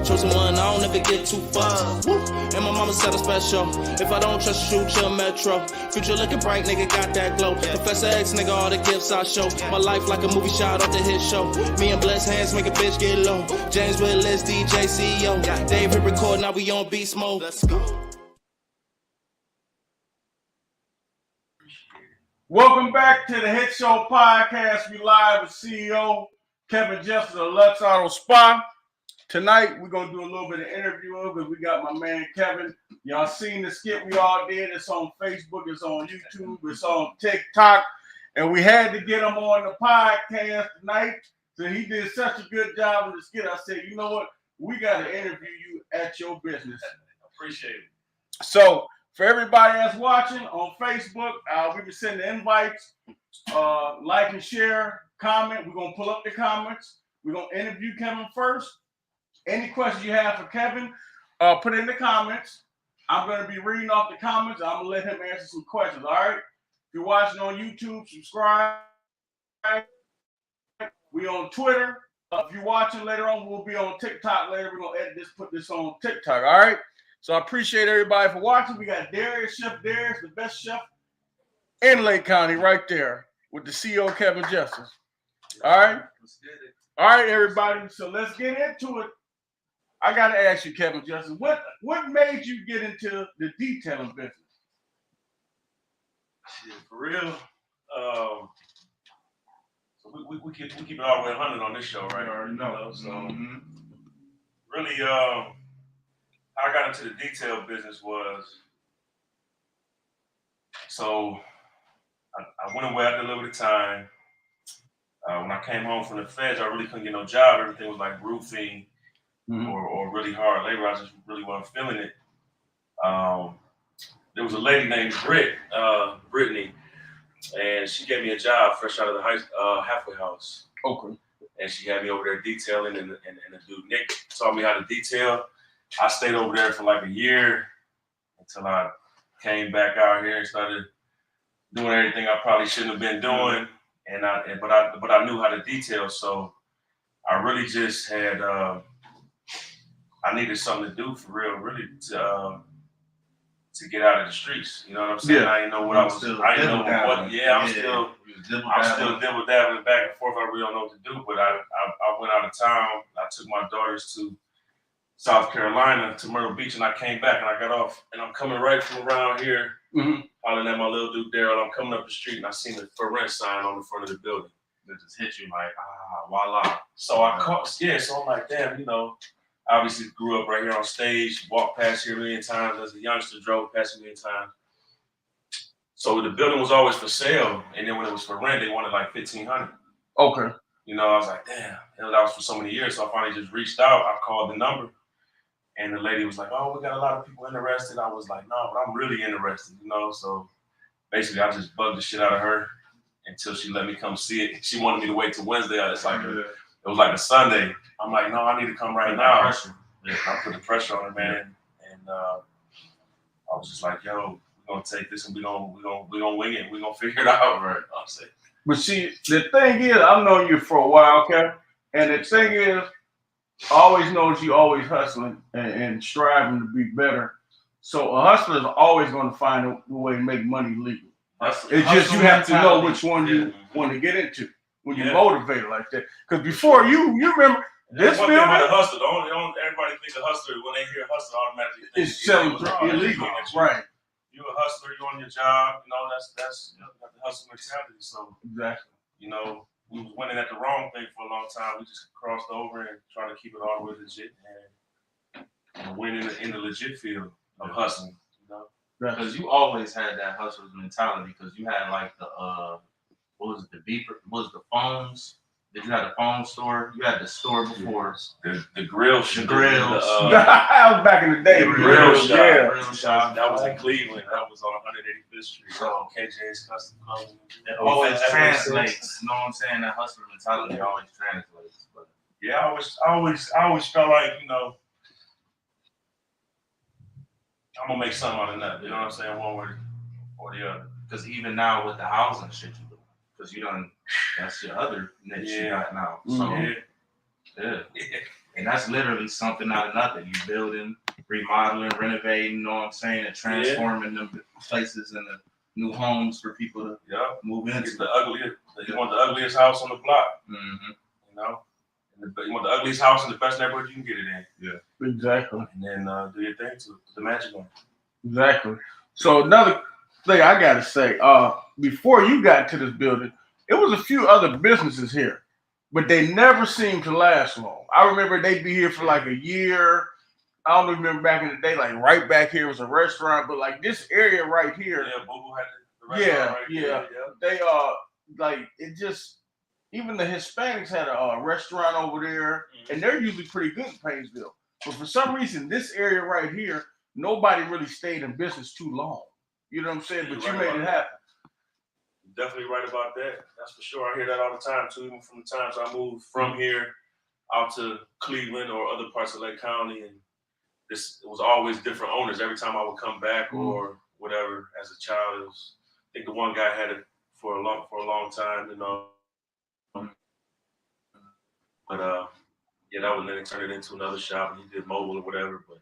Chosen one, I don't ever get too far. Woo. And my mama said I'm special. If I don't trust you, shoot your metro. Future looking bright, nigga, got that glow. Professor X, nigga, all the gifts I show. My life like a movie shot off the hit show. Me and Bless Hands make a bitch get low. James Willis, DJ CEO. Dave hit record, now we on beast mode. Let's go. Welcome back to the Hit Show Podcast. We live with CEO Kevin Justice of Lux Auto Spa. Tonight, we're going to do a little bit of interviewing because we got my man Kevin. Y'all seen the skit we all did. It's on Facebook, it's on YouTube, it's on TikTok. And we had to get him on the podcast tonight. So he did such a good job in the skit. I said, you know what? We got to interview you at your business. Appreciate it. So, for everybody that's watching on Facebook, we can send the invites, like and share, comment. We're going to pull up the comments. We're going to interview Kevin first. Any questions you have for Kevin, put it in the comments. I'm going to be reading off the comments. I'm going to let him answer some questions, all right? If you're watching on YouTube, subscribe. We on Twitter. If you're watching later on, we'll be on TikTok later. We're going to edit this, put this on TikTok, all right? So I appreciate everybody for watching. We got Darius, Chef Darius, the best chef in Lake County right there with the CEO Kevin Justice. All right? All right, everybody. So let's get into it. I got to ask you, Kevin Justice, what made you get into the detailing business? Shit, for real. So we keep it all the way 100 on this show, right? You already know. So really, how I got into the detail business was, so I went away after a little bit of time. When I came home from the feds, I really couldn't get no job. Everything was like roofing or really hard labor. I just really wasn't feeling it. There was a lady named Brittany, and she gave me a job fresh out of the halfway house. Okay. And she had me over there detailing, and the dude Nick taught me how to detail. I stayed over there for like a year until I came back out here and started doing everything I probably shouldn't have been doing. But I knew how to detail, so I really just had I needed something to do for real, really to get out of the streets. You know what I'm saying? Yeah. I didn't know what I was. I didn't know what. Yeah, I'm still dibble dabbling back and forth. I really don't know what to do. But I went out of town. I took my daughters to South Carolina, to Myrtle Beach, and I came back and I got off, and I'm coming right from around here, hollering at my little dude Daryl. I'm coming up the street and I seen the for rent sign on the front of the building. That just hit you like, voila. So I caught, so I'm like, damn, you know, obviously grew up right here on stage, walked past here a million times as a youngster, drove past a million times. So the building was always for sale, and then when it was for rent, they wanted like $1,500. Okay. You know, I was like, damn, that was for so many years. So I finally just reached out. I called the number. And the lady was like, oh, we got a lot of people interested. I was like, no, but I'm really interested, you know? So basically, I just bugged the shit out of her until she let me come see it. She wanted me to wait till Wednesday. It was like a Sunday. I'm like, no, I need to come right now. I put the pressure on her, man. And I was just like, yo, we're going to take this and we're gonna wing it. We're going to figure it out, right? I'm saying. But see, the thing is, I've known you for a while, okay? And the thing is, I always know you always hustling and striving to be better. So a hustler is always going to find a way to make money legal. It's just you have to know which one you want to get into when you're motivated like that. Because before you remember this one film. Thing about a hustler, everybody thinks a hustler, when they hear hustler, automatically think it's selling illegal. Right. You're a hustler, you're on your job, you know, that's you got the hustle mentality. So exactly. You know, we was winning at the wrong thing for a long time. We just crossed over and tried to keep it all the way legit and win in the legit field of hustling, you know? Because you always had that hustler's mentality because you had like the the phones? Did you have the phone store? You had the store before. The grill shop. The grills. I was back in the day. The grill shop. Yeah. Grill shop. That was in Cleveland. That was on 185th Street. So KJ's Custom Clothing. It always translates. You know what I'm saying? That hustler mentality always translates. But yeah, I always felt like, you know, I'm gonna make something out of nothing. You know what I'm saying? One way or the other. Because even now with the housing shit you do, because you done, that's your other niche you got now. So, And that's literally something out of nothing. You building, remodeling, renovating, you know what I'm saying, and transforming them places into new homes for people to move into. It's the ugliest. You want the ugliest house on the block. Mm-hmm. You know, you want the ugliest house in the best neighborhood you can get it in. Yeah, exactly. And then do your thing to the magic one. Exactly. So another thing I gotta say, before you got to this building, it was a few other businesses here, but they never seemed to last long. I remember they'd be here for like a year. I don't remember back in the day, like right back here was a restaurant, but like this area right here. Yeah, Boo had the restaurant right here. They like it just even the Hispanics had a restaurant over there, and they're usually pretty good in Painesville. But for some reason, this area right here, nobody really stayed in business too long. You know what I'm saying? But you made it happen. You're definitely right about that. That's for sure. I hear that all the time too, even from the times I moved from here out to Cleveland or other parts of Lake County, and it was always different owners every time I would come back or whatever. As a child, it was, I think the one guy had it for a long time, you know. But that would then it turned it into another shop, and he did mobile or whatever. But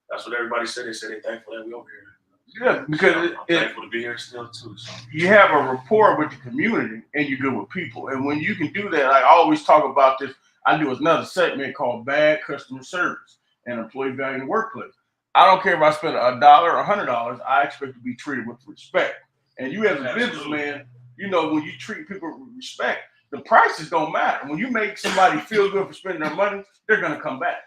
that's what everybody said. They said they're thankful that we over here. Yeah, because I'm thankful to be here still too. So. You have a rapport with the community, and you're good with people. And when you can do that, I always talk about this. I do another segment called Bad Customer Service and Employee Value in the Workplace. I don't care if I spend $1 or $100. I expect to be treated with respect. And you as a businessman, you know, when you treat people with respect, the prices don't matter. When you make somebody feel good for spending their money, they're going to come back.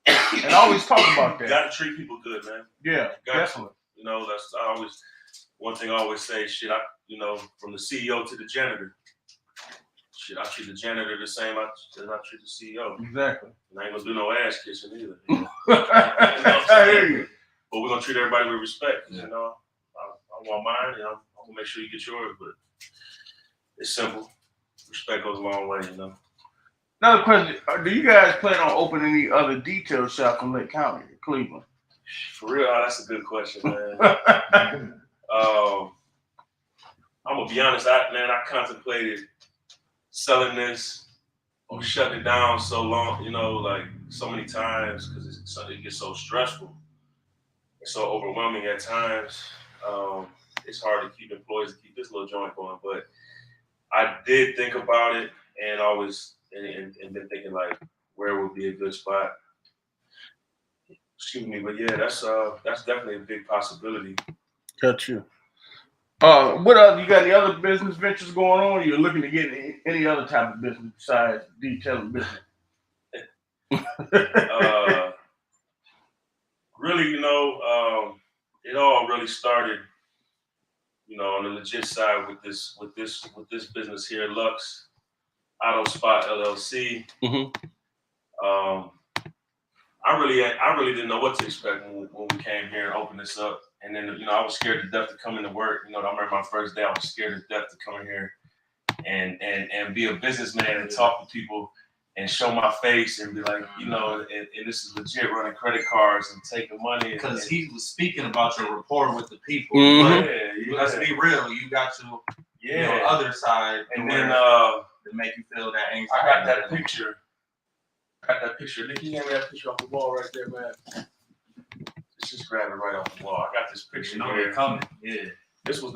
And I always talk about that. You got to treat people good, man. Yeah, definitely. You know, that's one thing I always say, from the CEO to the janitor. Shit, I treat the janitor the same as I treat the CEO. Exactly. And I ain't gonna do no ass kissing either. I hear you. But we're gonna treat everybody with respect. You know, I want mine, I'm gonna make sure you get yours, but it's simple. Respect goes a long way, you know. Another question: do you guys plan on opening any other detail shops in Lake County, Cleveland? For real, that's a good question, man. I'm gonna be honest, I contemplated selling this or shutting it down so long, like so many times because it gets so stressful. It's so overwhelming at times. It's hard to keep employees to keep this little joint going, but I did think about it and always and been thinking like where would be a good spot. Excuse me, but yeah, that's definitely a big possibility. Got you. What else? You got any other business ventures going on? You're looking to get any other type of business besides detailing business? Really, it all really started, on the legit side with this business here, Lux Auto Spot LLC. Mm-hmm. I really didn't know what to expect when we came here and opened this up. And then, I was scared to death to come into work. I remember my first day, I was scared to death to come in here and be a businessman and talk to people and show my face and be like, and this is legit, running credit cards and taking money. Because he was speaking about your rapport with the people. Mm-hmm. But let's be real, you got your other side. And then to make you feel that anxiety. I got that picture. Nick, you gave me that picture off the wall right there, man. Just grab it right off the wall. I got this picture. They're coming. Yeah. This was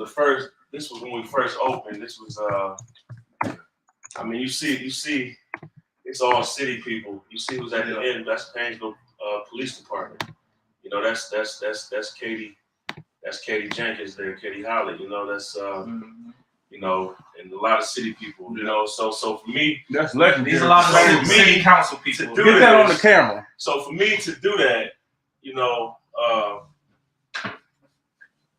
when we first opened. This was you see, it's all city people. You see who's at the end. That's Painesville Police Department. That's Katie. That's Katie Jenkins there. Katie Holly. That's and a lot of city people. So for me, that's legendary. These a lot of city council people. To get that on the camera. So for me to do that,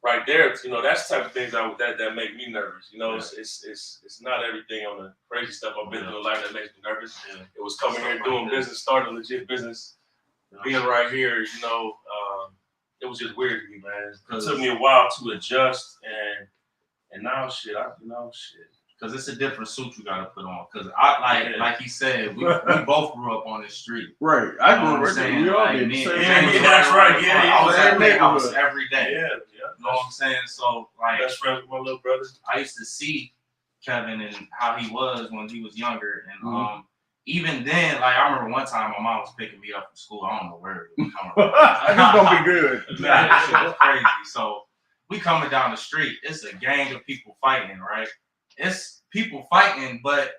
right there, that's the type of things that make me nervous. It's not everything on the crazy stuff I've been through in life that makes me nervous. Yeah. It was coming here doing business, starting a legit business, being right here. It was just weird to me, man. It took me a while to adjust, and now shit. Because it's a different suit you gotta put on. Because like he said, we both grew up on the street. Right. I grew up there. We all did. That's right. Yeah. I was at the house every day. Yeah. You know what I'm saying? So best friends with my little brother. I used to see Kevin and how he was when he was younger, and even then, like I remember one time my mom was picking me up from school. I don't know where it was coming from. This gonna be good. Man, this shit was crazy. So we coming down the street. It's a gang of people fighting, right? It's people fighting, but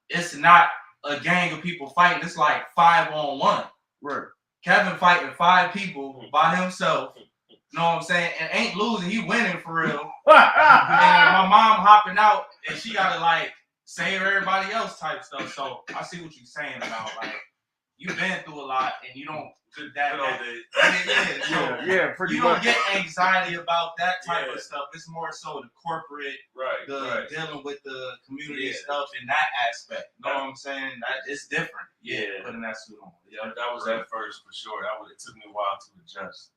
it's not a gang of people fighting. It's like 5-on-1. Right. Kevin fighting 5 people by himself. You know what I'm saying? And ain't losing. He winning for real. And my mom hopping out, and she gotta like save everybody else type stuff. So I see what you're saying about like you've been through a lot, and you don't pretty you much. don't get anxiety about that type of stuff. It's more so the corporate, dealing with the community stuff in that aspect. You know what I'm saying? It's different. Putting that suit on. Yeah, that was at first for sure. It took me a while to adjust.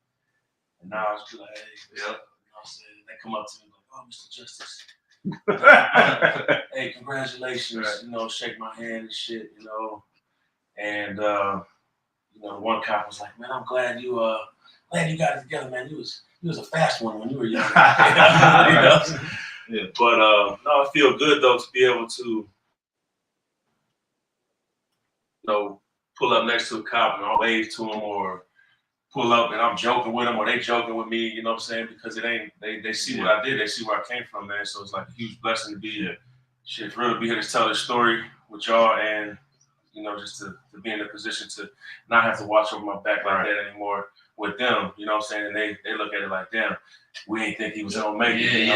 And now I was like, hey, you know what I'm saying? They come up to me like, oh, Mr. Justice. Hey, congratulations. Right. You know, shake my hand and shit, you know. And you know, one cop was like, man, I'm glad you got it together, man. You was a fast one when you were young. You know? Yeah. But no, I feel good though to be able to, you know, pull up next to a cop and I'll wave to him, or pull up and I'm joking with them, or they joking with me, you know what I'm saying? Because it ain't, they see what I did, they see where I came from, man. So it's like a huge blessing to be here. Shit, for real to be here to tell this story with y'all, and you know, just to be in a position to not have to watch over my back like that anymore with them, you know what I'm saying? And they look at it like, damn, we ain't think he was gonna make it, you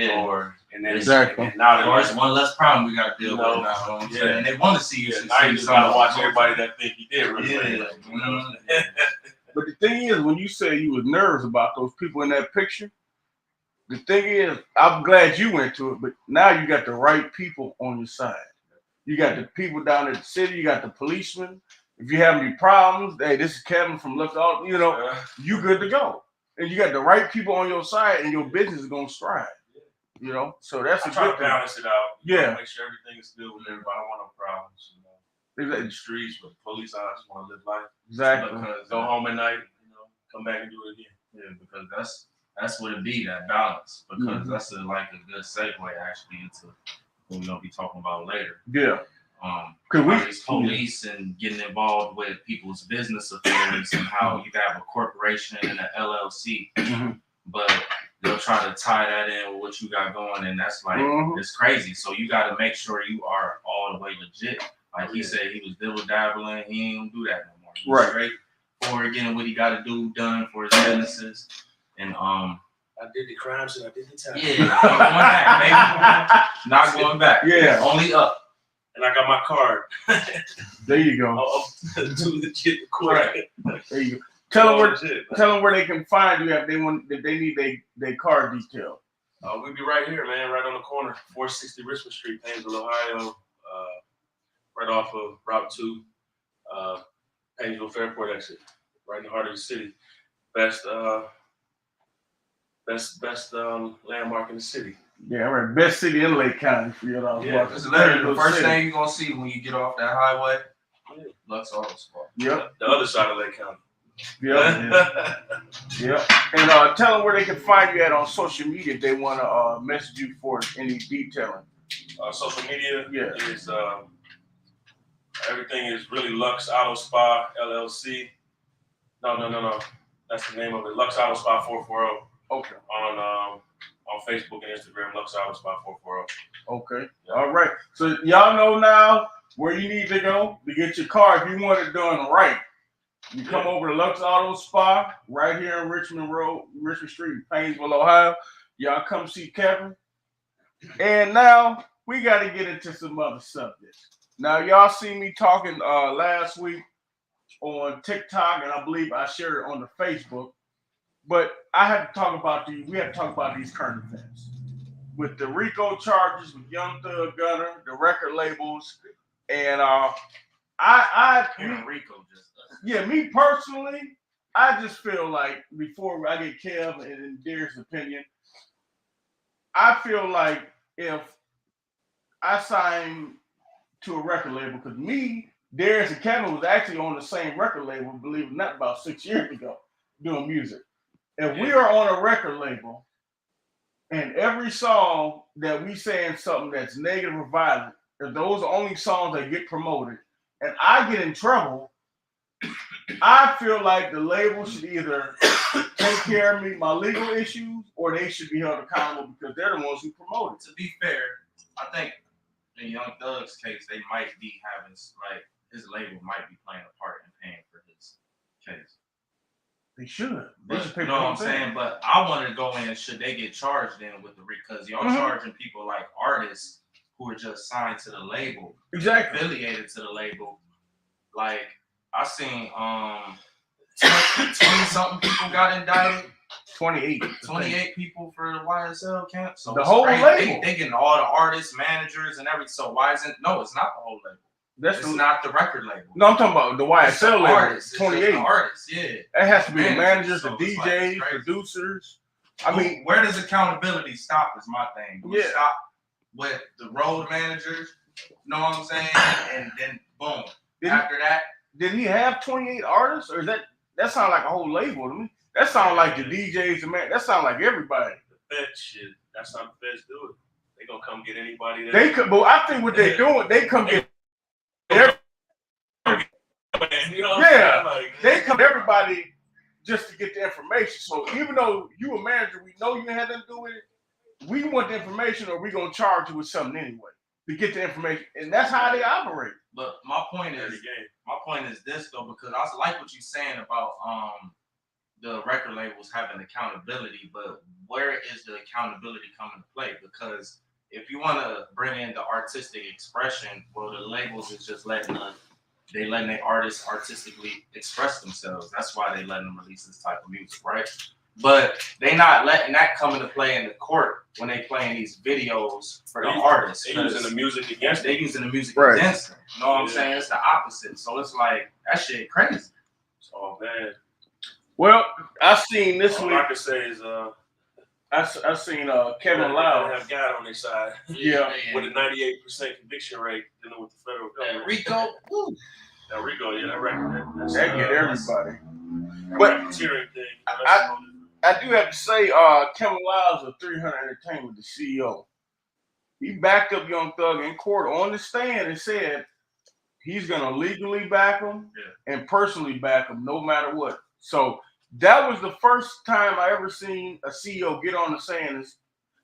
know, or and then exactly. And now there's one less problem we gotta deal with now. And they want to see you. Now you just gotta watch everybody that think you did really. You know? But the thing is, when you say you was nervous about those people in that picture, the thing is, I'm glad you went to it, but now you got the right people on your side. You got the people down at the city, you got the policemen. If you have any problems, hey, this is Kevin from Lux Auto, you know, you good to go. And you got the right people on your side, and your business is gonna strive. You know, so that's a good thing. Balance it out. Yeah. Make sure everything is good with everybody. I don't want no problems. You know, in the streets with police, I just want to live life. Exactly. Go home at night, you know, come back and do it again. Yeah, because that's what it be, that balance. Because that's like a good segue actually into what we're gonna be talking about later. Yeah. Because police and getting involved with people's business affairs and how you have a corporation and an LLC, but they'll try to tie that in with what you got going, and that's like it's crazy. So you got to make sure you are all the way legit. Like he said, he was dibble dabbling. He ain't gonna do that no more. He's straight forward, getting what he got to do done for his businesses, and I did the crimes and I did the time. Yeah, not going back, baby. Not going back. Yeah, only up. And I got my card. There you go. To the court. There you go. Tell them where they can find you if they need their car detailed. We'll be right here, man, right on the corner, 460 Richmond Street, Painesville, Ohio, right off of Route 2, Painesville Fairport exit, right in the heart of the city. Best landmark in the city. Yeah, right. Best city in Lake County for you. It's literally the first thing you're gonna see when you get off that highway. Lux Auto Spa. Yep. The other side of Lake County. Yep. Yep. And tell them where they can find you at on social media if they want to message you for any detailing. Social media is everything is really Lux Auto Spa LLC. No. That's the name of it. Lux Auto Spa 440. Okay. On Facebook and Instagram, Lux Auto Spa 440. Okay. All right. So y'all know now where you need to go to get your car if you want it done right. You come over to Lux Auto Spa right here on Richmond Street, Painesville, Ohio. Y'all come see Kevin. And now we got to get into some other subjects. Now y'all seen me talking last week on TikTok, and I believe I shared it on the Facebook. But I have to talk about we have to talk about these current events. With the RICO charges, with Young Thug Gunner, the record labels, and me personally, I just feel like before I get Kev and Derek's opinion, I feel like if I sign to a record label, because me, Darius, and Kevin was actually on the same record label, believe it or not, about 6 years ago, doing music. If we are on a record label and every song that we saying something that's negative or violent, if those are only songs that get promoted, and I get in trouble, I feel like the label should either take care of me, my legal issues, or they should be held accountable because they're the ones who promote it. To be fair, I think in Young Thug's case, they might be having, like, his label might be playing a part in paying for his case. They should. But, you know what I'm saying? But I want to go in, should they get charged in with the, because y'all charging people like artists who are just signed to the label, affiliated to the label. Like, I seen 20-something people got indicted. 28 people for the YSL camp. So the whole label. They getting all the artists, managers, and everything. So why isn't? No, it's not the whole label. It's not the record label. No, I'm talking about the YSL label. Artists, 28 artists. Yeah, it has to be the managers, the DJs, producers. I mean, where does accountability stop? Is my thing. Do we Yeah. stop with the road managers? You know what I'm saying? And then boom. After that, did he have 28 artists, or is that sounds like a whole label to me? That sounds like the DJs, and man, that sounds like everybody. The Feds shit. That's how the Feds do it. They gonna come get anybody that They could, but I think what they're doing, they come get everybody. You know Yeah, like, they come everybody just to get the information. So even though you a manager, we know you had nothing to do with it. We want the information, or we gonna charge you with something anyway to get the information, and that's how they operate. but my point is this though, because I like what you're saying about the record labels having accountability, but where is the accountability coming to play? Because if you want to bring in the artistic expression, well, the labels is just letting their artists artistically express themselves. That's why they letting them release this type of music, right? But they not letting that come into play in the court when they playing these videos for the artists. They using the music against them. They using the music against them. You know what I'm saying? It's the opposite. So it's like, that shit crazy. It's all bad. Well, I seen this all week. I can say is I seen Kevin Loud have God on their side. Yeah. With a 98% conviction rate dealing with the federal government. Rico, woo. That Rico, yeah, that record. That get everybody. But racketeering thing. I do have to say, Kevin Loud's of 300 Entertainment, the CEO. He backed up Young Thug in court on the stand and said he's gonna legally back him and personally back him no matter what. So that was the first time I ever seen a CEO get on the stand and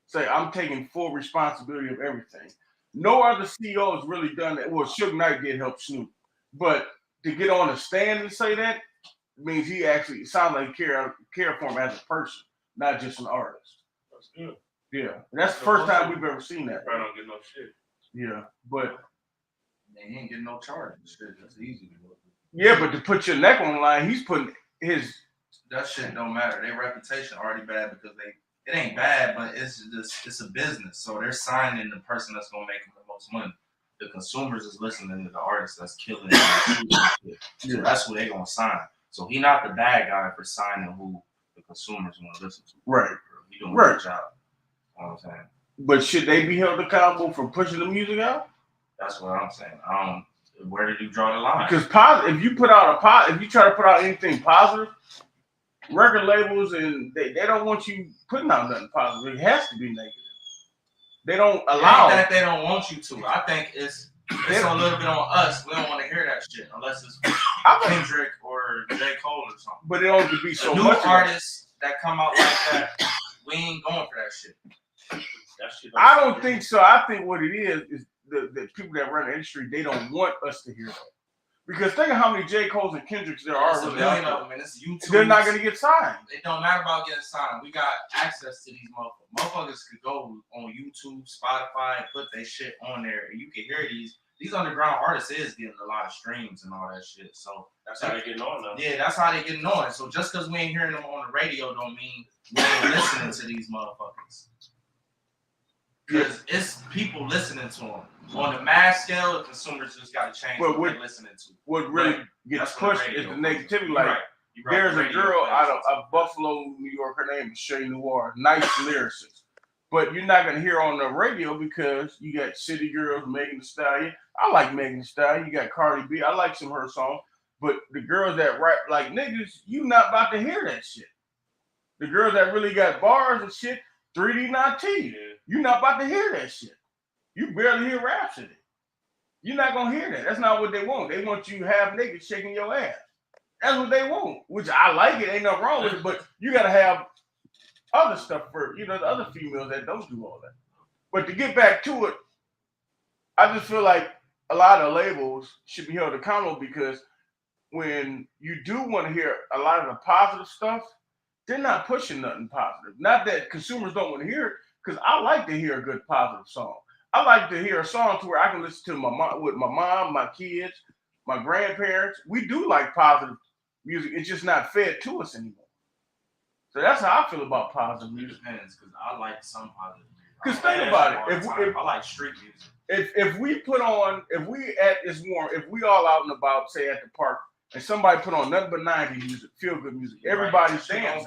say, I'm taking full responsibility of everything. No other CEO has really done that. Well, Suge Knight did help Snoop. But to get on the stand and say that means he actually sounds like care for him as a person, not just an artist. That's good. Yeah. And that's the first time we've ever seen that. Probably don't get no shit. Yeah. But they ain't getting no charges. That's easy to do. Yeah, but to put your neck on the line, he's putting his. That shit don't matter. Their reputation already bad because it ain't bad, but it's a business. So they're signing the person that's gonna make them the most money. The consumers is listening to the artist that's killing it. So that's who they gonna sign. So he not the bad guy for signing who the consumers want to listen to. Right. He doing a good job. You know what I'm saying? But should they be held accountable for pushing the music out? That's what I'm saying. Where did you draw the line? Because if you try to put out anything positive, record labels and they don't want you putting out nothing positive. It has to be negative. They don't allow that. They don't want you to. I think it's a little bit on us. We don't want to hear that shit unless it's Kendrick or J. Cole or something. But it only be so new much. Artists that come out like that, we ain't going for that shit. I don't think so. I think what it is the people that run the industry, they don't want us to hear that. Because think of how many J. Coles and Kendricks there are. Really million of them, and it's YouTube. They're not going to get signed. It don't matter about getting signed. We got access to these motherfuckers. Motherfuckers could go on YouTube, Spotify, and put their shit on there, and you can hear these underground artists is getting a lot of streams and all that shit. So that's how they getting on now. Yeah, that's how they getting on. So just because we ain't hearing them on the radio don't mean we ain't listening to these motherfuckers. Because it's people listening to them. On the mass scale, the consumers just got to change what they're listening to. What really gets pushed is the negativity. Like, there's a girl out of Buffalo, New York. Her name is Shay Noir. Nice lyricist. But you're not going to hear on the radio because you got City Girls, Megan Thee Stallion. I like Megan Thee Stallion. You got Cardi B. I like some of her songs. But the girls that rap like niggas, you not about to hear that shit. The girls that really got bars and shit, 3D Not T. You're not about to hear that shit. You barely hear Rhapsody. You're not gonna hear that. That's not what they want. They want you half naked shaking your ass. That's what they want. Which I like it. Ain't nothing wrong with it. But you gotta have other stuff for the other females that don't do all that. But to get back to it, I just feel like a lot of labels should be held accountable because when you do want to hear a lot of the positive stuff, they're not pushing nothing positive. Not that consumers don't want to hear it, because I like to hear a good positive song. I like to hear a song to where I can listen to with my mom, my kids, my grandparents. We do like positive music. It's just not fed to us anymore. So that's how I feel about positive music. It depends, because I like some positive music. Because think about it. I like street music. If we all out and about, say at the park, and somebody put on nothing but 90s music, feel good music, everybody's dancing.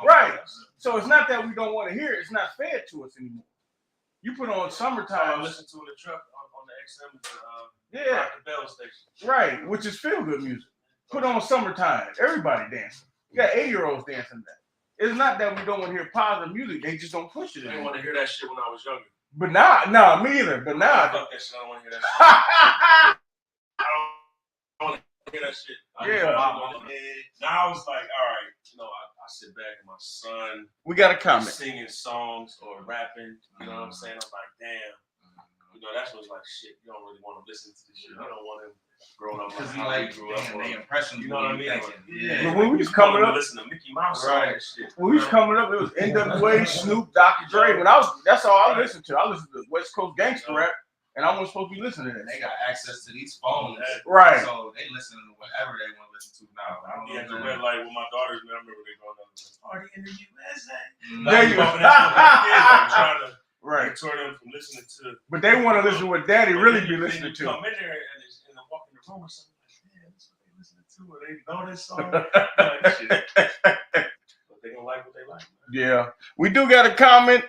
Right. So it's not that we don't want to hear it, it's not fed to us anymore. You put on Summertime. I listen to in the truck on the XM, yeah, the Bell station. Right, which is feel good music. Put on Summertime, everybody dancing. You got 8-year-olds dancing that. It's not that we don't want to hear positive music, they just don't push it anymore. I didn't want to hear that shit when I was younger. But now, me either. But now, fuck that shit. I don't want to hear that shit. I don't want to hear that shit. Now I was like, all right, I sit back and my son. We got a comment. Singing songs or rapping. You know what I'm saying? I'm like, damn. That's what's like shit. You don't really want to listen to this shit. You don't want him growing up because he like grew up. They impression. You know what I mean? Yeah. But when we was coming up, listen to Mickey Mouse and shit. When we was coming up, it was NWA, Snoop, Dr. Dre. That's all I listened to. I listened to West Coast gangster rap, and I wasn't supposed to be listening to that. They got access to these phones, right? So they listen to whatever they want to listen to now. I don't know. The red light with my daughters. I remember they going on party in the USA. There you go. Trying to. Right. Deter them from listening to. But they want to listen to what Daddy really be listening to. Come in there and walk in the room or something like, man, that's what they listening to, or they know this song. Like, shit. But they don't like what they like. Man. Yeah, we do got a comment.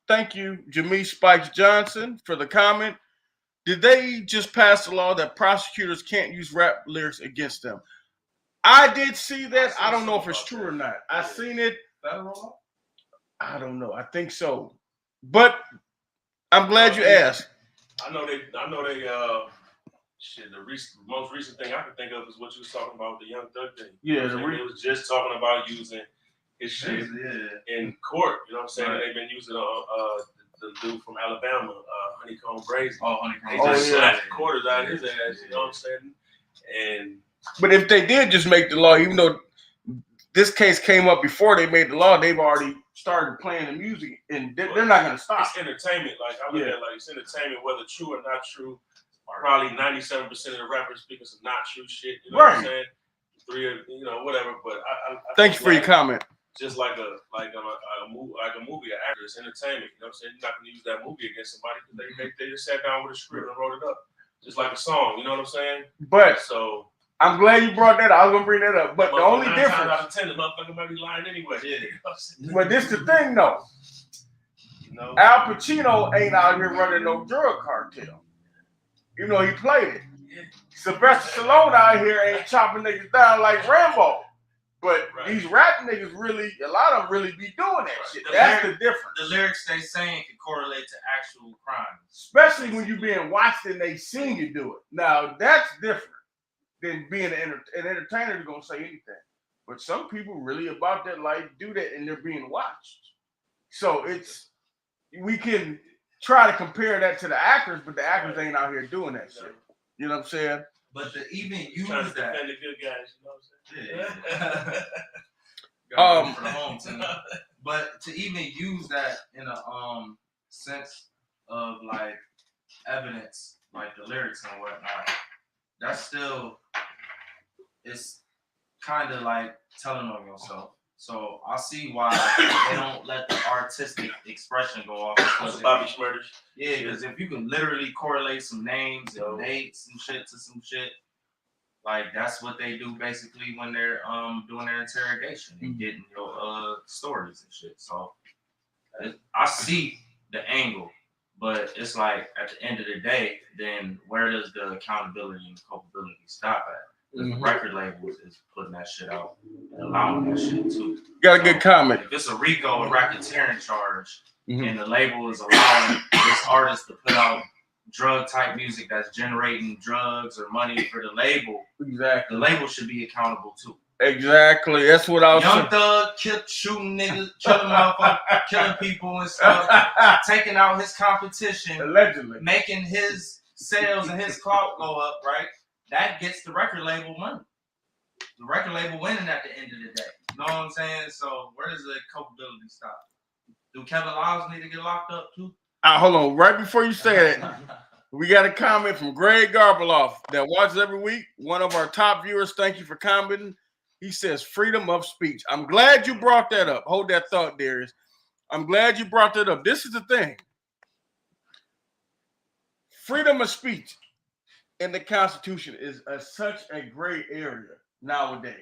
Thank you, Jameis Spikes Johnson, for the comment. Did they just pass a law that prosecutors can't use rap lyrics against them? I did see that. I don't know if it's true or not. I seen it. Federal law? I don't know. I think so, but I'm glad you asked. I know they. Shit. The most recent thing I can think of is what you was talking about with the Young Thug thing. Yeah, it was just talking about using his shit in court. You know what I'm saying? Right. They've been using the dude from Alabama, Honeycomb Brazy. Oh, Honeycomb. They just slapped quarters out of his ass. You know what I'm saying? But if they did just make the law, even though this case came up before they made the law, they've already started playing the music, and they're not going to stop. It's entertainment. Like I look at it, like it's entertainment, whether true or not true. Probably 97% of the rappers speaking some not true shit. You know what I'm saying? Whatever. But I thank you for your comment. Just like a movie, an actor, it's entertainment. You know what I'm saying? You're not going to use that movie against somebody because they just sat down with a script and wrote it up, just like a song. You know what I'm saying? But so. I'm glad you brought that up. I was gonna bring that up. But the only difference, 9 times out of 10, the motherfucker might be lying anyway. Yeah. But this the thing though. Al Pacino ain't out here running no drug cartel. You know he played it. Yeah. Sylvester Stallone out here ain't chopping niggas down like Rambo. But these rap niggas really, a lot of them really be doing that shit. That's the difference. The lyrics they saying can correlate to actual crimes. Especially when you being watched and they seen you do it. Now that's different than being an entertainer is gonna say anything. But some people really about that life do that and they're being watched. So we can try to compare that to the actors, but the actors ain't out here doing that shit. You know what I'm saying? But to even use that, defend the good guys, you know what I'm saying? Yeah. But to even use that in a sense of like evidence, like the lyrics and whatnot, that's still, it's kind of like telling on yourself. So I see why they don't let the artistic expression go off. Because Bobby Shmurda. Yeah, because if you can literally correlate some names and dates and shit to some shit, like that's what they do basically when they're doing their interrogation and getting your stories and shit. So I see the angle, but it's like at the end of the day, then where does the accountability and culpability stop at? The record label is putting that shit out and allowing that shit too. Got a good comment. If it's a RICO and racketeering charge, and the label is allowing this artist to put out drug type music that's generating drugs or money for the label, Exactly. the label should be accountable too. Exactly. That's what I was Young Thug shooting niggas, killing motherfuckers, killing people and stuff, taking out his competition, allegedly, making his sales and his clout go up, right? That gets the record label money. The record label winning at the end of the day. You know what I'm saying? So where does the culpability stop? Do Kevin Lyles need to get locked up too? Hold on. Right before you say that, we got a comment from Greg Garbeloff that watches every week. One of our top viewers. Thank you for commenting. He says freedom of speech. I'm glad you brought that up. Hold that thought, Darius. I'm glad you brought that up. This is the thing. Freedom of speech in the Constitution is such a gray area nowadays.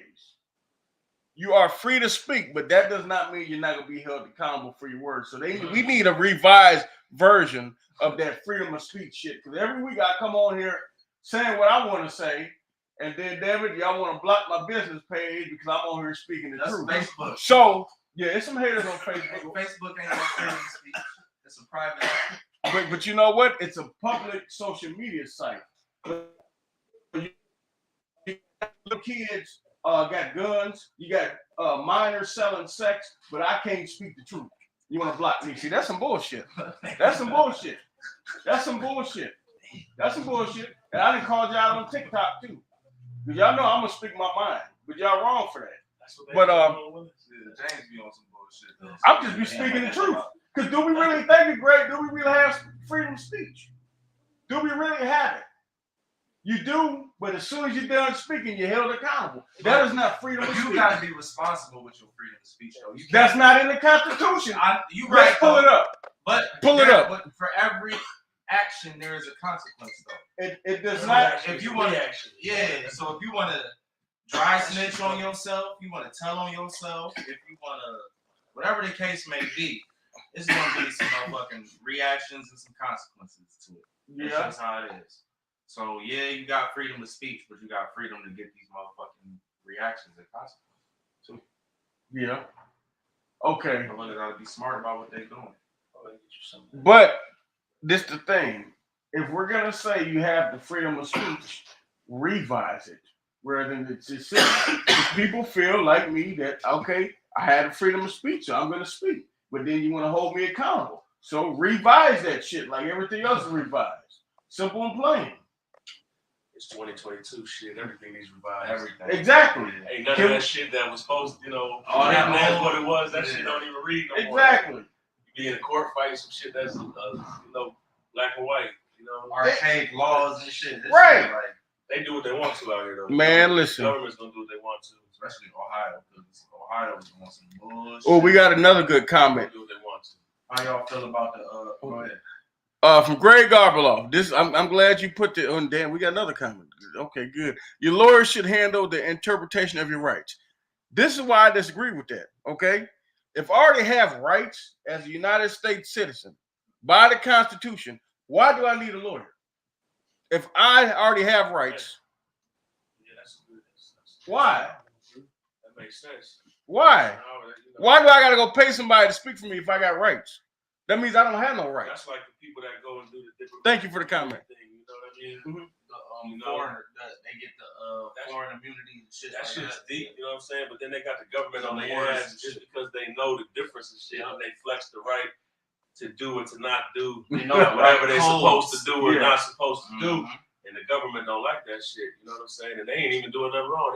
You are free to speak, but that does not mean you're not going to be held accountable for your words. So we need a revised version of that freedom of speech shit. Because every week I come on here saying what I want to say, and then, David, y'all want to block my business page because I'm on here speaking the truth. Facebook. So, yeah, it's some haters on Facebook. Facebook ain't no freedom of speech. It's a private. But you know what? It's a public social media site. The kids got guns. You got minors selling sex, but I can't speak the truth. You want to block me? See, that's some bullshit. That's some bullshit. That's some bullshit. That's some bullshit. And I done called y'all on TikTok too. Because y'all know I'm gonna speak my mind, but y'all wrong for that. But James be on some bullshit though. I'm just be speaking the truth. Because do we really think it's great? Do we really have freedom of speech? Do we really have it? You do, but as soon as you're done speaking, you're held accountable. That is not freedom of speech. You gotta be responsible with your freedom of speech, though. That's not in the Constitution. You Let's right, pull it up. But pull it up. But for every action, there is a consequence, though. It does not. If you want to, So if you want to dry snitch on yourself, you want to tell on yourself, if you want to, whatever the case may be, it's gonna be some motherfucking reactions and some consequences to it. Yeah, that's how it is. So yeah, you got freedom of speech, but you got freedom to get these motherfucking reactions and consequences too. Yeah. Okay. But they gotta be smart about what they're doing. But this the thing. If we're gonna say you have the freedom of speech, revise it rather than it's just simple. People feel like me that okay, I had the freedom of speech, so I'm gonna speak. But then you want to hold me accountable. So revise that shit like everything else is revised. Simple and plain. It's 2022 shit. Everything needs revised. Everything. Exactly. Ain't none of that shit that was supposed to, all that's what it was. That shit don't even read no more. Exactly. You be in a court fight, some shit that's, black and white, Archaic laws and shit. Right. Shit, like, they do what they want to out here, though. Man, listen. The government's gonna do what they want to. especially Ohio, because Ohio is on some bullshit. Oh, we got another good comment. Do what they want to. How y'all feel about the go ahead. From Greg Garbeloff. This I'm glad you put the on. Damn, we got another comment. Okay, good. Your lawyer should handle the interpretation of your rights. This is why I disagree with that. Okay, if I already have rights as a United States citizen by the Constitution, why do I need a lawyer? If I already have rights, That's why? That makes sense. Why? Why do I gotta go pay somebody to speak for me if I got rights? That means I don't have no rights. That's like the people that go and do the different. Thank you for the comment. Thing, you know what I mean? Mm-hmm. They get the foreign immunity and shit. That like shit's that. deep, you know what I'm saying? But then they got the government on their Wars ass just because they know the difference and shit, and they flex the right to do and to not do whatever they're supposed to do or not supposed to do. And the government don't like that shit, you know what I'm saying? And they ain't even doing nothing wrong.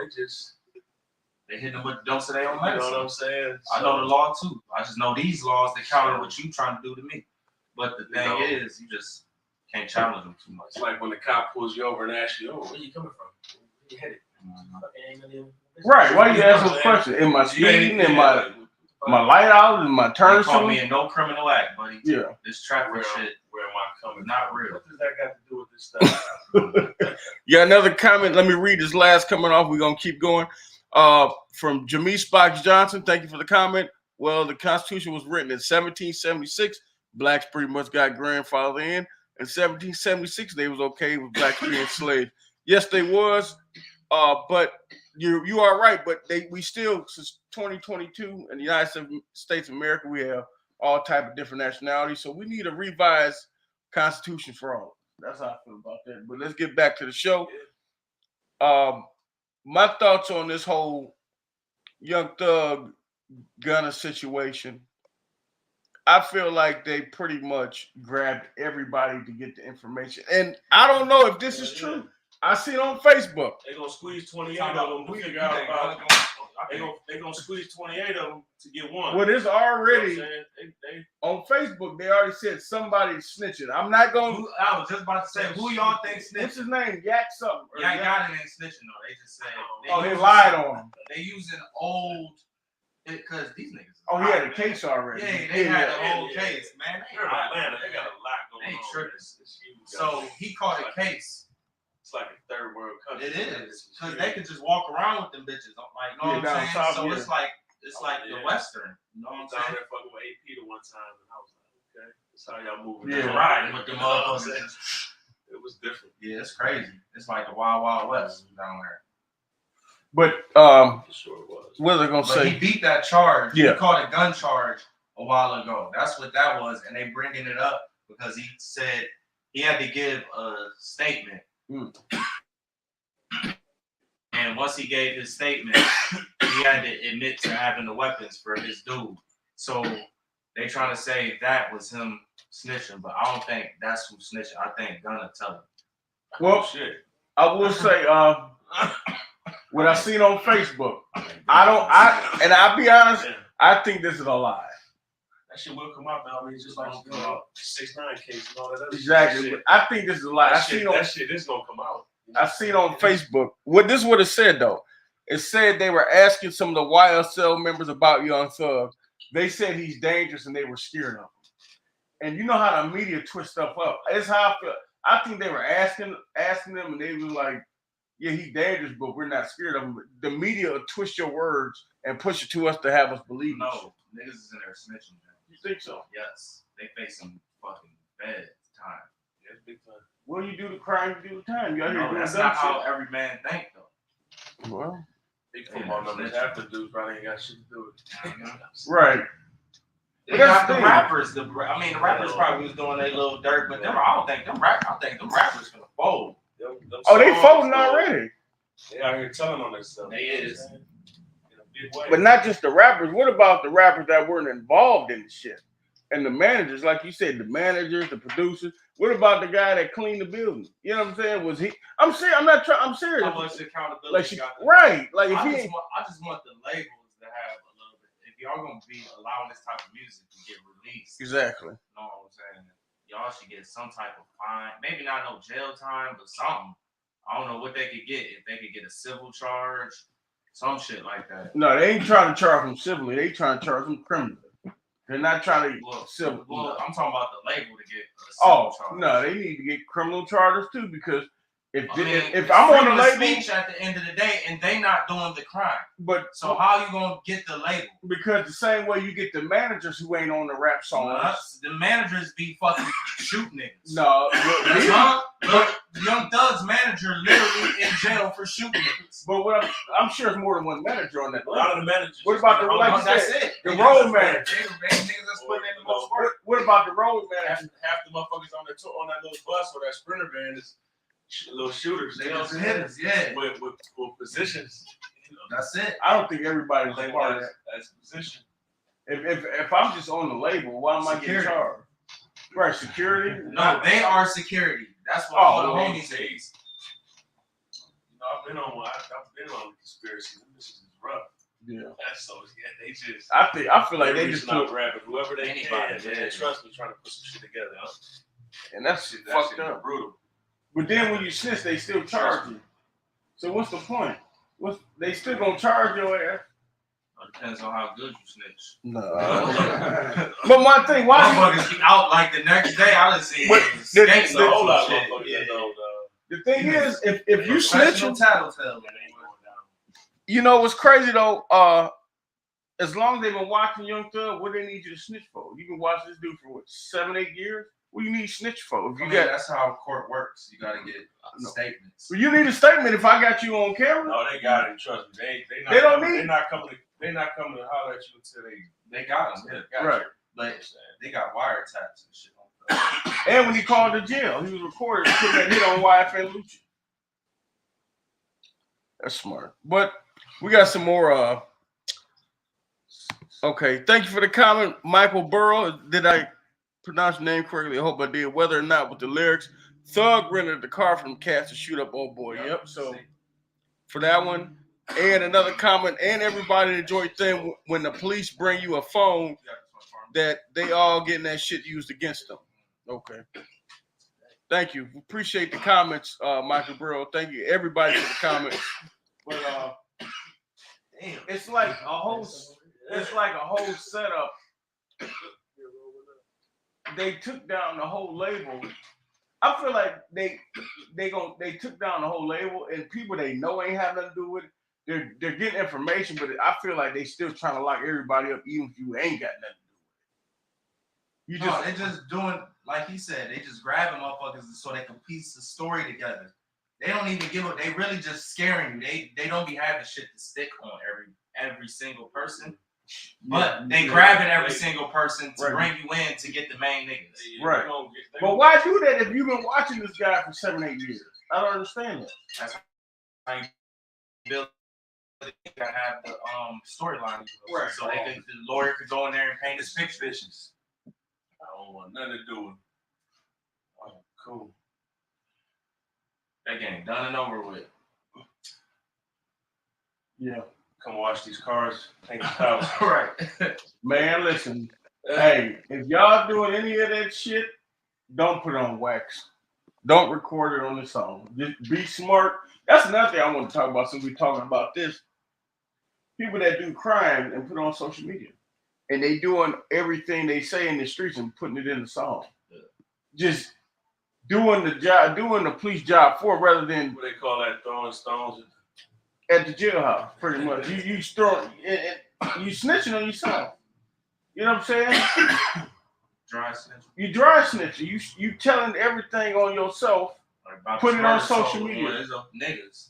They hit them with the dose of their own You know medicine. what I'm saying? I know the law too. I just know these laws that counter what you trying to do to me. But the thing is, you just can't challenge them too much. It's like when the cop pulls you over and asks you, "Oh, where you coming from? Where you headed?" Right? Why you ask those questions? Am I speeding? Am my light out? Am my turn? Call me in no criminal act, buddy. Yeah. This traffic shit. Where am I coming? Not real. What does that got to do with this stuff? Yeah, another comment. Let me read this last comment off. We're gonna keep going. From Jameis Sparks Johnson. Thank you for the comment. Well, the Constitution was written in 1776. Blacks pretty much got grandfathered in. In 1776, they was okay with blacks being slaves. Yes, they was. But you are right. But we still, since 2022 in the United States of America, we have all type of different nationalities. So we need a revised Constitution for all. That's how I feel about that. But let's get back to the show. My thoughts on this whole Young Thug Gunna situation. I feel like they pretty much grabbed everybody to get the information. And I don't know if this is true. I see it on Facebook. They're going to squeeze 28 of them to figure out about They're gonna squeeze 28 of them to get one. Well, there's already you know they on Facebook. They already said somebody's snitching. I'm not going. I was just about to say, who y'all think snitching? What's his name? Yak something. Yak Gotti ain't snitching though. They just said. They lied on him. They using old because these niggas. Oh, he had a case already. Yeah, they had an old case, man. They're in Atlanta. They got a lot going on. They tripping. So he caught a case. It's like a third world country. It is because they could just walk around with them bitches. Like, you know what I'm saying? So it's like the Western. You know what I'm saying? I was down there fucking with AP the one time, and I was like, okay, that's how y'all moving. Yeah, riding with the motherfuckers. It was different. Yeah, it's crazy. It's like the Wild Wild West down there. But sure it was. what was I gonna say? He beat that charge. Yeah. He caught a gun charge a while ago. That's what that was, and they bringing it up because he said he had to give a statement. And once he gave his statement, he had to admit to having the weapons for his dude. So they trying to say that was him snitching, but I don't think that's who snitching. I think Gunna tell him. Well, Shit. I will say, what I seen on Facebook, and I'll be honest, I think this is a lie. That shit will come out now. I mean, just like 6ix9ine case and all that other Exactly. shit. But I think this is a lie. That shit is gonna come out. I seen on Facebook. This is what it said though. It said they were asking some of the YSL members about Young Thug. They said he's dangerous and they were scared of him. And you know how the media twist stuff up. That's how I feel. I think they were asking them and they were like, yeah, he's dangerous, but we're not scared of him. But the media will twist your words and push it to us to have us believe. No, niggas is in there snitching. You think so? Yes, they face some fucking bad time. Yeah, it's big time. Well, you do the crime, you do the time. You out here No, doing that's dumb not how shit. every man think though. Well, Big football numbers. Half the dudes probably ain't got shit to do with it. right. They got the rappers. The rappers probably was doing their little dirt, but I think them rappers gonna fold. Them Oh, they songs, folding though, already. They out here telling on this stuff. They is. In a big way. But not just the rappers. What about the rappers that weren't involved in the shit? And the managers, like you said, the managers, the producers. What about the guy that cleaned the building? You know what I'm saying? Was he? I'm serious. I'm serious. How much accountability? Like got right. Like if I he. just want the labels to have a little bit. If y'all gonna be allowing this type of music to get released, Exactly. you know what I'm saying? Y'all should get some type of fine. Maybe not no jail time, but something. I don't know what they could get. If they could get a civil charge, some shit like that. No, they ain't trying to charge them civilly. They trying to charge them criminally. They're not trying to civil. Well, I'm talking about the label to get a civil charge. No, they need to get criminal charges too because if it's I'm on the freedom of label, speech at the end of the day, and they not doing the crime. but So how you gonna get the label? because the same way you get the managers who ain't on the rap songs. The managers be fucking shooting niggas. No, Young Thug's manager literally in jail for shooting niggas. but what I'm sure it's more than one manager on that. A lot of the managers. What about the like you That's said, it. the road manager? Niggas that's putting in the most work. What about the road manager? Half the motherfuckers on that little bus or that sprinter van is little shooters. They also hitters, yeah. With positions. You know, That's it. I don't think everybody's a part of that. as position. If I'm just on the label, why am I getting charged? Right, security? No, they are security. That's what Oh, all the okay. homies is. You know, I've been on the conspiracy. This is rough. Yeah. So they just. I feel like they just not put, rapping whoever they Anybody, can. yeah. And trust me, trying to put some shit together. Huh? and that's That fucked shit up. brutal. But then when you snitch, they still charge you. So what's the point? They still gonna charge your ass? It depends on how good you snitch. No. But my thing, why? Motherfuckers be out like the next day. I done seen But skates It's a whole lot of shit. motherfuckers that know, The thing is, if you Professional snitching, tattletale. you know what's crazy though. As long as they've been watching Young Thug, what they need you to snitch for? You can watch this dude for what 7-8 years. What do you need snitch for? If you That's how court works. You gotta get statements. well, you need a statement. If I got you on camera, No, they got it. Trust me. They don't coming, need- They're not coming to holler at you until They got them, yeah. right? But they got wiretaps and shit on And when he called the jail, he was recorded putting that hit on YFN Lucci. That's smart. But we got some more. Okay, thank you for the comment, Michael Burrow. Did I pronounce your name correctly? I hope I did. Whether or not with the lyrics, Thug rented the car from Cats to shoot up old boy. Yep. So for that one, and another comment, and everybody enjoyed thing when the police bring you a phone that they all getting that shit used against them. Okay. Thank you. Appreciate the comments, Michael Burrow. Thank you everybody for the comments. But it's like a whole setup. They took down the whole label. I feel like they took down the whole label, and people they know ain't have nothing to do with it. They're getting information, but I feel like they still trying to lock everybody up, even if you ain't got nothing to do with it. They just doing like he said. They just grabbing motherfuckers so they can piece the story together. They don't even give up. They really just scaring you. They don't be having shit to stick on every single person. But they grabbing every single person to bring you in to get the main niggas. Right. But why do that if you've been watching this guy for 7-8 years? I don't understand that. That's how you build. They gotta have the storyline, right? So the lawyer could go in there and paint his pictures. I don't want nothing to do with. Oh, cool. That game done and over with. Yeah. Come watch these cars paint the house. Right. Man, listen. Hey, if y'all doing any of that shit, don't put it on wax. Don't record it on the song. Just be smart. That's another thing I want to talk about since we're talking about this. People that do crime and put it on social media. And they doing everything they say in the streets and putting it in the song. Yeah. Just doing the job, doing the police job for it rather than What they call that, throwing stones at the jailhouse, pretty much. You snitching on yourself. You know what I'm saying? Dry snitch. You dry snitching. You telling everything on yourself. Put it on social media. Niggas.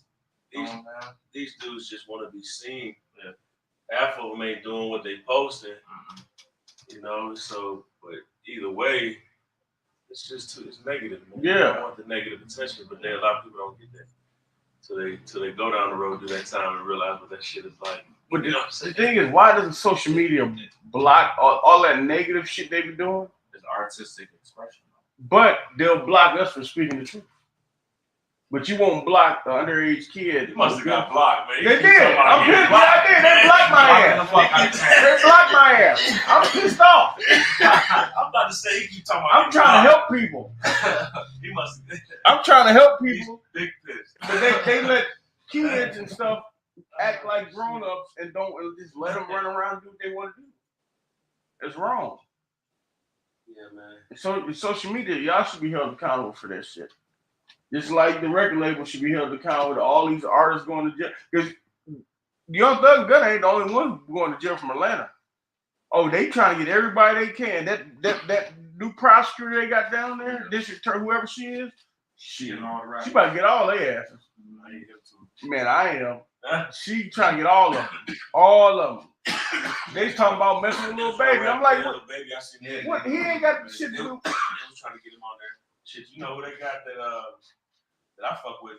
These dudes just want to be seen. Yeah. Half of them ain't doing what they posting. You know, so but either way, it's negative, man. Yeah. You don't want the negative attention, but a lot of people don't get that. So they go down the road, do that time, and realize what that shit is like. But the thing is, why doesn't social media block all that negative shit they be doing? It's artistic expression. But they'll block us for speaking the truth. But you won't block the underage kid. You must have got blocked, man. They did. I'm pissed. I did. They blocked my ass. They blocked my ass. I'm pissed off. I'm about to say, you keep talking about. I'm trying to help people. You must. I'm trying to help people. Big piss. But they let kids and stuff act like grown-ups and don't just let them run around and do what they want to do. It's wrong. Yeah, man. So social media, y'all should be held accountable for that shit. Just like the record label should be held accountable to all these artists going to jail. Because Young Thug and Gunna ain't the only one going to jail from Atlanta. Oh, they trying to get everybody they can. That new prosecutor they got down there, district attorney, whoever she is, she about to get all their asses. Man, I am. She trying to get all of them. All of them. They talking about messing with Lil Baby. I'm like, what? Baby, I seen that. What? He ain't got shit to do. They was trying to get him on there. Shit, you know who they got that I fuck with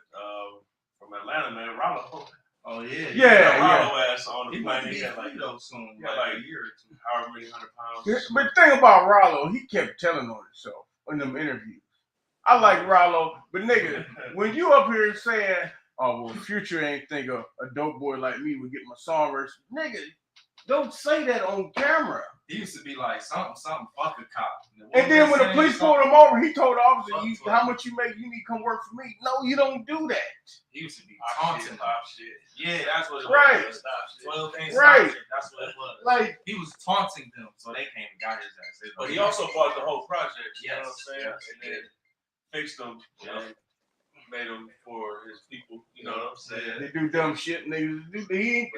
from Atlanta, man, Rollo. Oh yeah. Yeah. Rollo ass on the He plane. might be He got like soon. like a year or two, however many 100 pounds. But the thing about Rollo, he kept telling on himself in them interviews. I like Rollo, but nigga, when you up here saying, "Oh well, Future ain't think a dope boy like me would get my song verse," nigga, don't say that on camera. He used to be like something, fuck a cop. And then when the police pulled him over, he told the officer, "How much you make? You need to come work for me." No, you don't do that. He used to be taunting Pop shit. Yeah, that's what it Right. was. 12 things. Right. That's what it was. Like he was taunting them, so they came and got his ass. But he also bought the whole project. You know Yes. what I'm saying? Yes. And then fixed them. And made them for his people. You know what I'm saying? they do dumb shit, niggas. They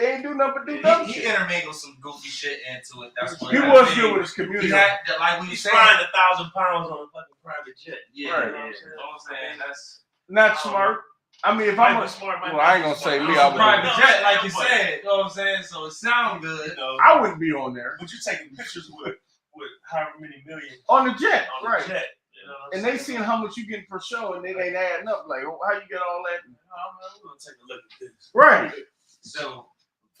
ain't do nothing but do He, dumb he shit. intermingled some goofy shit into it. That's what He was good with his community. He had like when you He's say flying 1,000 pounds on a fucking private jet. yeah, Right. you know what I'm saying? That's Not smart. I mean, if I'm smart, well, I ain't gonna say me. I a private wouldn't. jet, like you said. You know what I'm saying? So it sound good. You know, I wouldn't be on there. but you taking pictures with with however many million on the jet, on right? the jet. You know what I'm And saying? they seeing how much you getting per show, and it ain't adding up. Like, how you get all that? I'm gonna take a look at this. Right. So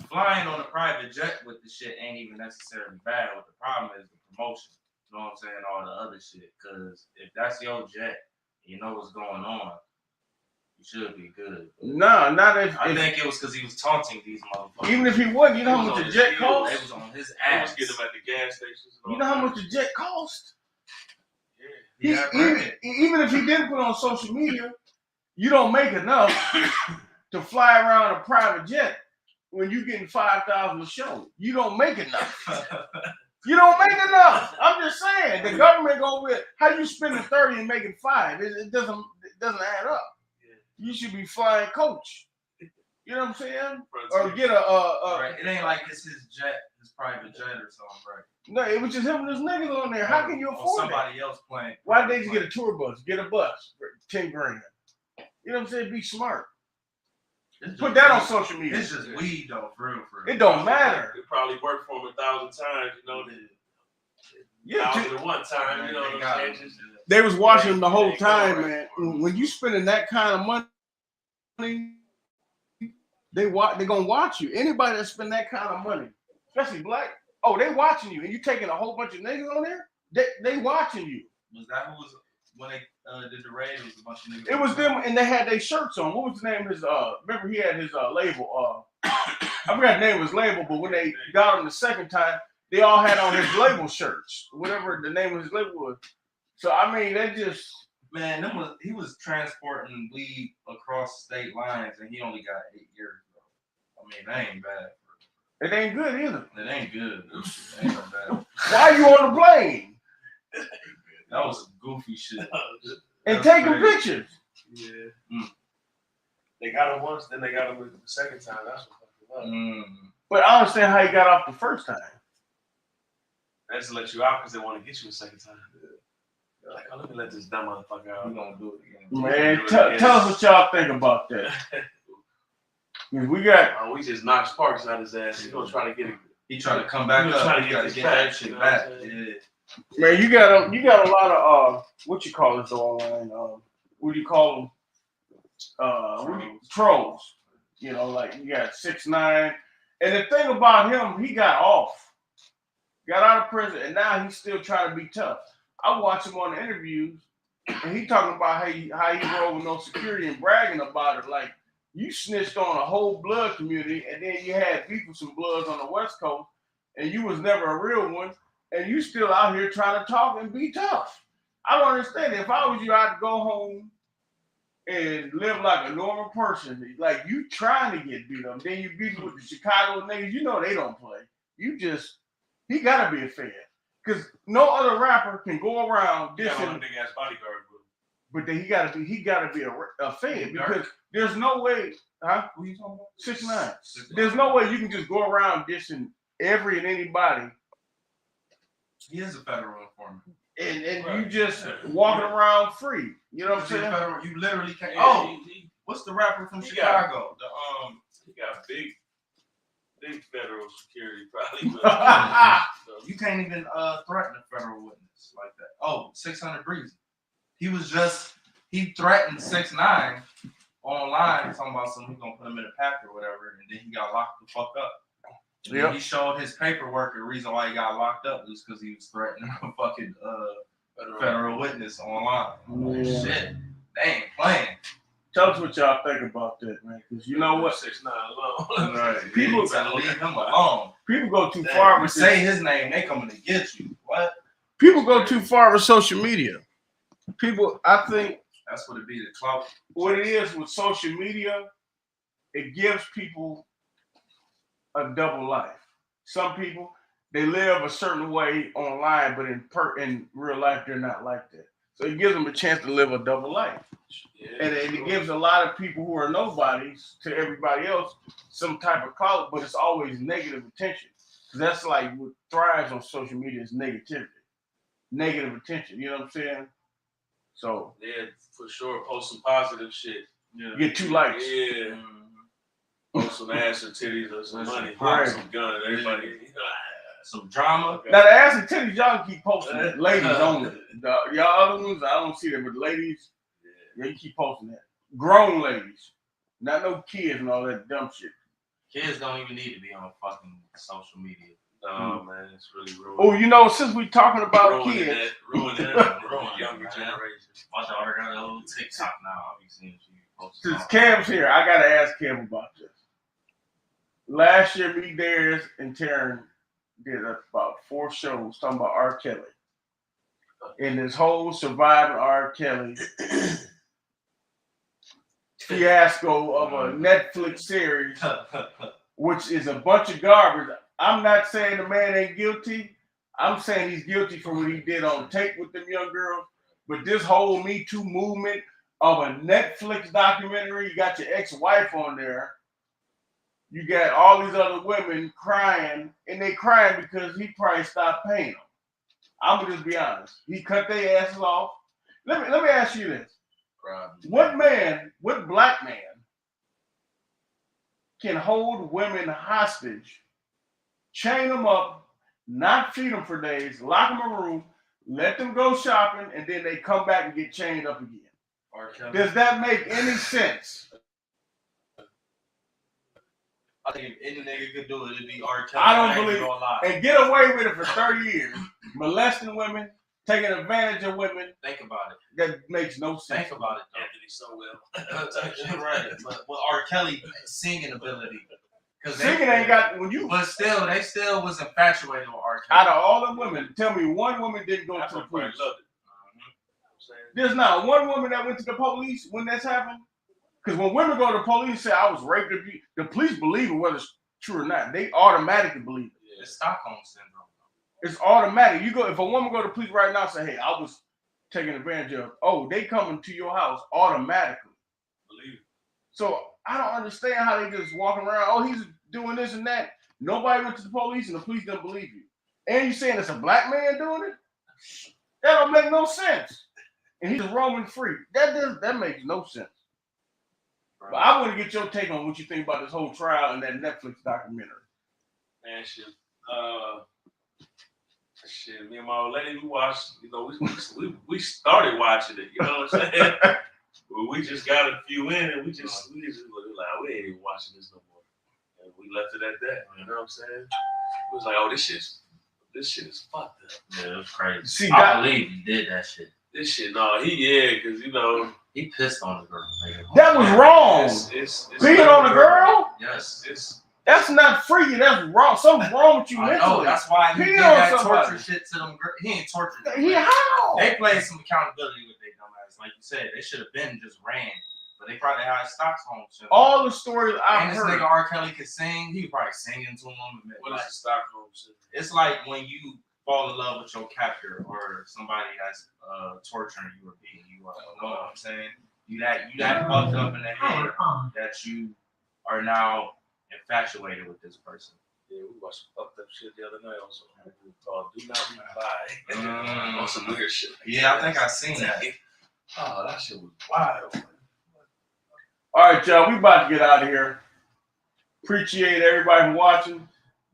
flying on a private jet with the shit ain't even necessarily bad. What the problem is the promotion. You know what I'm saying? All the other shit. Because if that's your jet, you know what's going on. You should be good. No, not if. I think it was because he was taunting these motherfuckers. Even if he wasn't, you know It how was much on a his jet heel. costs. They was on his I was ass. getting them at the gas stations. You know how much a jet costs. Yeah. Even if he didn't put on social media, you don't make enough to fly around a private jet when you getting 5,000 a show. You don't make enough. You don't make enough. I'm just saying the government go with how you spending 30 and making 5. It doesn't add up. You should be flying coach. You know what I'm saying? Or get a right. It ain't like it's his jet, his private jet or something, right? No, it was just him and his niggas on there. How can you afford somebody else playing? Why did they just get a tour bus? Get a bus for 10 grand. You know what I'm saying? Be smart. Put that on social media. It's just weed though, for real. It don't matter. It probably worked for him 1,000 times, you know. Yeah, 1,000 at one time, you know what I'm saying? they was watching him the whole time, man. When you spending that kind of money, they gonna watch you. Anybody that spend that kind of money, especially black, oh, they watching you, and you taking a whole bunch of niggas on there. They watching you. Was that who was when they did the raid? It was a bunch of niggas. It was them, and they had their shirts on. What was the name of his? Remember he had his label. I forgot the name of his label, but when they got him the second time, they all had on his label shirts, whatever the name of his label was. So I mean, they just man, he was transporting weed across state lines, and he only got 8 years. Bro. I mean, that ain't bad. it ain't good either. It ain't good. It ain't no bad. Why are you on the plane That was some goofy shit. and taking pictures? Yeah. They got him once, then they got him the second time. That's what fucked him up. But I understand how he got off the first time. They just let you out because they want to get you a second time. They're like, oh, let me let this dumb motherfucker out. We gonna do it again. Man, tell us what y'all think about that. We got. We just knocked sparks out his ass. He's gonna try to get it. He tried to come back up. Trying to He get tried this to back, that shit you know back. what I'm saying? Yeah. Man, you got a lot of what you call this online? What do you call them? Trolls. You know, like you got 6ix9ine, and the thing about him, he got off, got out of prison, and now he's still trying to be tough. I watch him on the interviews, and he talking about how he rolled with no security and bragging about it. Like you snitched on a whole blood community, and then you had beef with some bloods on the West Coast, and you was never a real one. And you still out here trying to talk and be tough. I don't understand. If I was you, I'd go home and live like a normal person. Like you trying to get beat up. Then you beat with the Chicago niggas. You know they don't play. He gotta be a fan. Because no other rapper can go around Got dissing. a big ass bodyguard, But then he gotta be a fan. Because there's no way, huh? Who you talking about? 6ix9ine. There's no way you can just go around dissing every and anybody. He is a federal informant. And Right. you just walking around free. You know what I'm saying? You literally can't. Yeah, Oh, what's the rapper from he Chicago? he got big federal security probably. You can't even threaten a federal witness like that. Oh, 600 Breezy. He threatened 6ix9ine online, talking about something he's gonna put him in a pack or whatever, and then he got locked the fuck up. And he showed his paperwork. The reason why he got locked up was because he was threatening a fucking federal witness online. Yeah. Shit, they ain't playing. Tell us what y'all think about that, man. Because you know what? 6ix9ine alone. Right. People gotta leave him alone. People go too far with Say his name, they coming to get you. What? People go too far with social media. I think That's what it be. The clout. what it is with social media, it gives people a double life. Some people, they live a certain way online, but in real life, they're not like that. So it gives them a chance to live a double life. Yeah, And it gives a lot of people who are nobodies to everybody else some type of clout, but it's always negative attention. That's like what thrives on social media is negativity, negative attention. You know what I'm saying? So yeah, for sure. Post some positive shit. Yeah. get 2 likes. Yeah. Post some ass or titties or some money, Right. some gun. Everybody. some drama. Now the ass and titties, y'all can keep posting it. Ladies only. Y'all other ones, I don't see them, but ladies, yeah, you keep posting that. Grown ladies, not no kids and all that dumb shit. Kids don't even need to be on fucking social media. No, man, it's really ruined. Oh, you know, since we talking about kids, ruining younger generations. My daughter got a little TikTok now. I'll be seeing she posting. since Cam's here, I gotta ask Cam about this. Last year, me, Darius, and Taryn did about 4 shows talking about R. Kelly. And this whole surviving R. Kelly fiasco of a Netflix series, which is a bunch of garbage. I'm not saying the man ain't guilty. I'm saying he's guilty for what he did on tape with them young girls. But this whole Me Too movement of a Netflix documentary, you got your ex-wife on there. You got all these other women crying, and they crying because he probably stopped paying them. I'm gonna just be honest. He cut their asses off. Let me ask you this. What black man can hold women hostage, chain them up, not feed them for days, lock them in a room, let them go shopping, and then they come back and get chained up again? Does that make any sense? I think if any nigga could do it, it'd be R. Kelly. I don't believe it. And get away with it for 30 years. Molesting women, taking advantage of women. Think about it. That makes no sense. Think about it, Anthony so well. right. But with R. Kelly singing ability. Singing ain't got when you. But still, they still was infatuated with R. Kelly. Out of all the women, tell me one woman didn't go to the police. Loved it. There's not one woman that went to the police when that's happened. Because when women go to the police and say I was raped, the police believe it whether it's true or not. They automatically believe it. It's Stockholm syndrome. It's automatic. You go if a woman go to the police right now and say, "Hey, I was taken advantage of," oh, they coming to your house automatically. Believe it. So I don't understand how they just walking around. Oh, he's doing this and that. Nobody went to the police, and the police didn't believe you. And you saying it's a black man doing it? That don't make no sense. And he's roaming free. That makes no sense. Right. But I want to get your take on what you think about this whole trial and that Netflix documentary. Man, shit. Me and my old lady, we watched. You know, we started watching it. You know what I'm saying? Well, we just got a few in, and we just like, we ain't even watching this no more. And we left it at that. You know what I'm saying? It was like, oh, this shit is fucked up. Yeah, it was crazy. See, I believe he did that shit. This shit, no, because you know he pissed on the girl. That was wrong. It's being on a girl. Yes, that's not freaky. That's wrong. Something's wrong with you mentally. No, that's why he did that torture shit to them girls. He ain't tortured them. How? They played some accountability with their dumb ass. Like you said, they should have been just ran. But they probably had Stockholm syndrome. All the stories I've heard. And this nigga R. Kelly could sing. He was probably singing to him. What is Stockholm syndrome? It's like when you fall in love with your captor or somebody that's torturing you or beating you up. You know what I'm saying? You that fucked up in the head that you are now infatuated with this person. Yeah, we watched some fucked up shit the other night on something called Do Not Reply. On some weird shit. Yeah, I think I seen that. Oh, that shit was wild. All right, y'all, we about to get out of here. Appreciate everybody watching.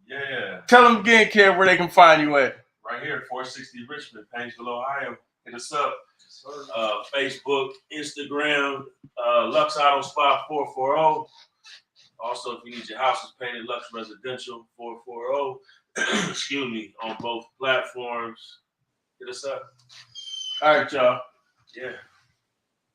Yeah. Tell them again, Kev, where they can find you at. Right here, 460 Richmond, Painesville, Ohio. Hit us up. Facebook, Instagram, Lux Auto Spa 440. Also, if you need your houses painted, Lux Residential 440. Excuse me, on both platforms. Hit us up. All right, y'all. Yeah.